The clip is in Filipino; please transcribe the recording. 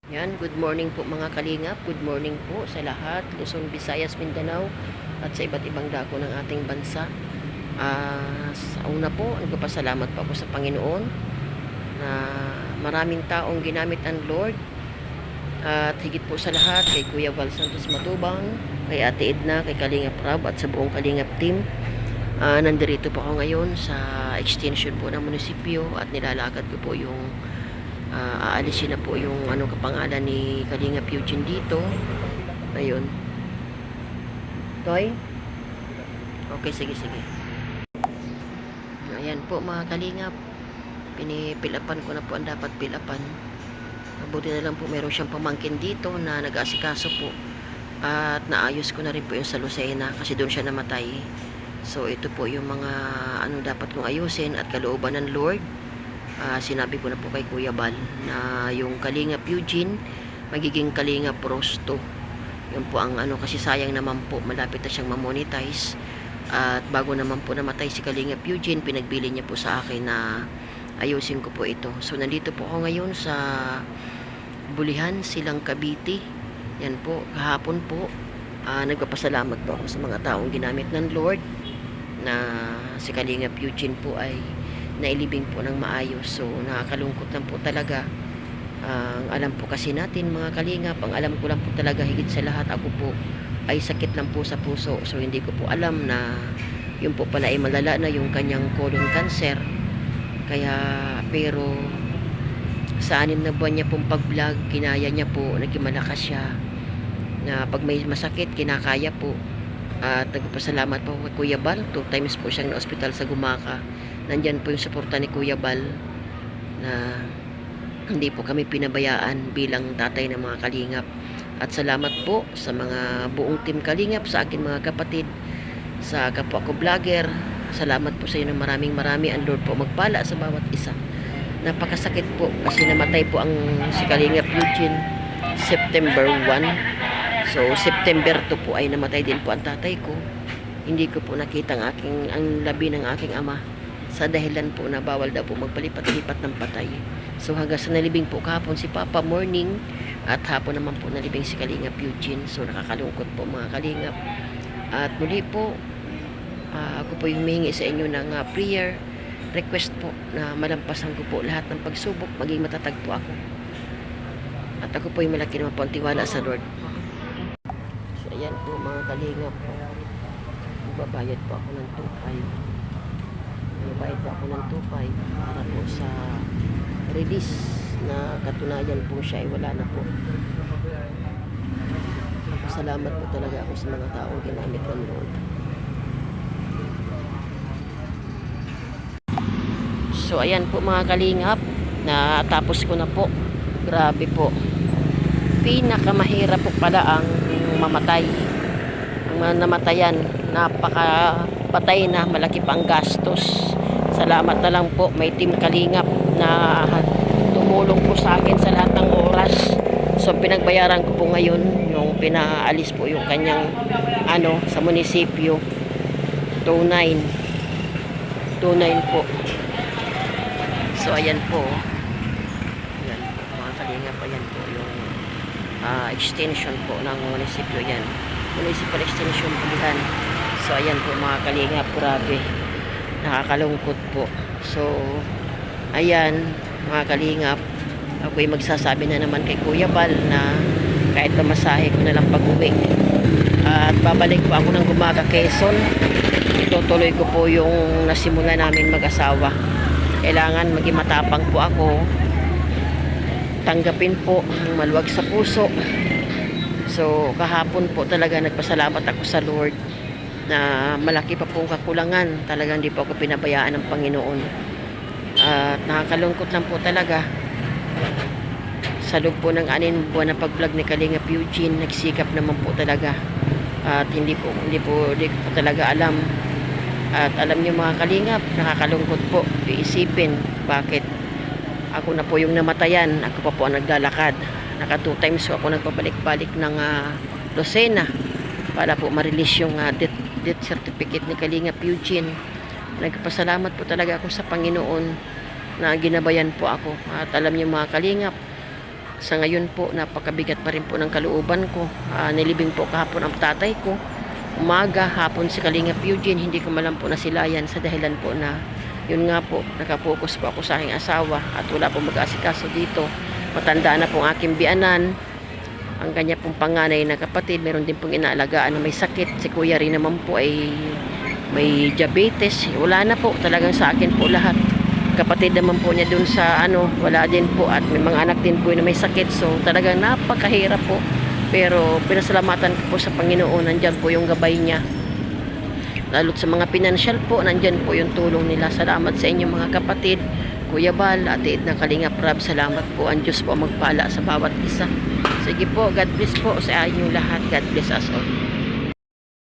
Yan, good morning po mga kalingap. Good morning po sa lahat, Luzon, Visayas, Mindanao at sa iba't ibang dako ng ating bansa. Sa una po, nagpapasalamat po ako sa Panginoon na maraming taong ginamit ang Lord. At higit po sa lahat, kay Kuya Val Santos Matubang, kay Ate Edna, kay Kalingap Rab at sa buong Kalingap team. Nandirito po ako ngayon sa extension po ng munisipyo at nilalakad ko po yung aalisin na po yung kapangalan ni Kalingap Eugene dito. Ayun. Toy? Okay, sige. Ayan po mga Kalingap. Pinipilapan ko na po ang dapat pilapan. Mabuti na lang po meron siyang pamangkin dito na nag-aasikaso po. At naayos ko na rin po yung sa Lucena kasi doon siya namatay. So ito po yung mga dapat kong ayusin at kalooban ng Lord. Sinabi ko na po kay Kuya Bal na yung Kalingap Eugene magiging Kalingap Prosto. Yun po ang kasi sayang naman po, malapit na siyang mamonetize. At bago naman po namatay si Kalingap Eugene, pinagbili niya po sa akin na ayusin ko po ito. So nandito po ako ngayon sa Bulihan, Silang Cavite. Yan po, kahapon po nagpapasalamat po ako sa mga taong ginamit ng Lord na si Kalingap Eugene po ay nailibing po ng maayos. So nakakalungkot lang po talaga. Ang alam po kasi natin mga Kalingap, ang alam ko lang po talaga higit sa lahat, ako po ay sakit lang po sa puso. So hindi ko po alam na yun po pala ay malala na yung kanyang colon cancer. Kaya pero sa 6 na buwan niya pong pag-vlog, kinaya niya po, naging malakas siya na pag may masakit, kinakaya po. At nagpapasalamat po kay Kuya Bal. 2 times po siyang na-hospital sa Gumaka. Nandyan po yung suporta ni Kuya Bal na hindi po kami pinabayaan bilang tatay ng mga Kalingap. At salamat po sa mga buong team Kalingap, sa akin mga kapatid, sa kapwa ko vlogger. Salamat po sa inyo ng maraming. Ang Lord po magpala sa bawat isa. Napakasakit po kasi namatay po ang si Kalingap Eugene September 1. So September 2 po ay namatay din po ang tatay ko. Hindi ko po nakita ang labi ng aking ama sa dahilan po na bawal daw po magpalipat-lipat ng patay. So hanggang sa nalibing po kahapon si Papa morning at hapon naman po nalibing si Kalingap Eugene. So nakakalungkot po mga Kalingap. At muli po, ako po yung humihingi sa inyo ng prayer request po na malampasan ko po lahat ng pagsubok, maging matatag po ako. At ako po yung malaki naman po ang tiwala sa Lord. So ayan po mga Kalingap po. Magbabayad po ako ng 2.5. Magbabayad po ako ng 2.5 para po sa release na katunayan po siya ay wala na po. Salamat po talaga ako sa mga taong ginamit ng Lord. So ayan po mga Kalingap, natapos ko na po. Grabe po. Pinakamahirap po pala ang mamatay. Ang namatayan, napakapatay na, malaki pang gastos. Salamat na lang po, may team Kalingap na tumulong po sa akin sa lahat ng oras. So pinagbayaran ko po ngayon nung pinaalis po yung kanyang sa munisipyo. 2.9 po. So ayan po. Ayan po mga Kalingap, ayan po yung extension po ng munisipyo yan. Municipal Extension Bulihan. So ayan po mga Kalingap, grabe. Nakakalungkot po. So ayan mga Kalingap, ako'y magsasabi na naman kay Kuya Bal na kahit pamasahe ko na lang pag-uwi. At babalik po ako ng Gumaka, Quezon. Itutuloy ko po yung nasimula namin mag-asawa. Kailangan maging matapang po ako. Tanggapin po ang maluwag sa puso. So kahapon po talaga nagpasalamat ako sa Lord na malaki pa pong kakulangan. Talagang hindi po ako pinabayaan ng Panginoon. At nakakalungkot lang po talaga. Sa loob po ng 6 buwan na pag-vlog ni Kalingap Eugene, nagsikap naman po talaga. At hindi ko talaga alam. At alam niyo mga Kalingap, nakakalungkot po iisipin bakit ako na po yung namatayan, ako pa po ang naglalakad. Naka 2 times po ako nagpabalik-balik ng Lucena para po ma-release yung death certificate ni Kalingap Eugene. Nagpasalamat po talaga ako sa Panginoon na ginabayan po ako. At alam niyo mga Kalingap, Sa ngayon po, napakabigat pa rin po ng kalooban ko. Nilibing po kahapon ang tatay ko. Umaga, hapon si Kalingap Eugene, hindi ko malam po nasilayan sa dahilan po na yun nga po, nakapokus po ako sa aking asawa at wala po mag-aasikaso dito. Matanda na pong aking bianan. Ang kanya pong panganay na kapatid, meron din pong inaalagaan na may sakit. Si kuya rin naman po ay may diabetes. Wala na po, talagang sa akin po lahat. Kapatid naman po niya dun sa wala din po at may mga anak din po na may sakit. So talagang napakahirap po. Pero pinasalamatan ko po sa Panginoon, nandyan po yung gabay niya. Lalo't sa mga pinansyal po, nandyan po yung tulong nila. Salamat sa inyo mga kapatid. Kuya Bal, Ate Edna, Kalingap Rab, salamat po. Ang Diyos po magpala sa bawat isa. Sige po, God bless po sa inyong lahat. God bless us all.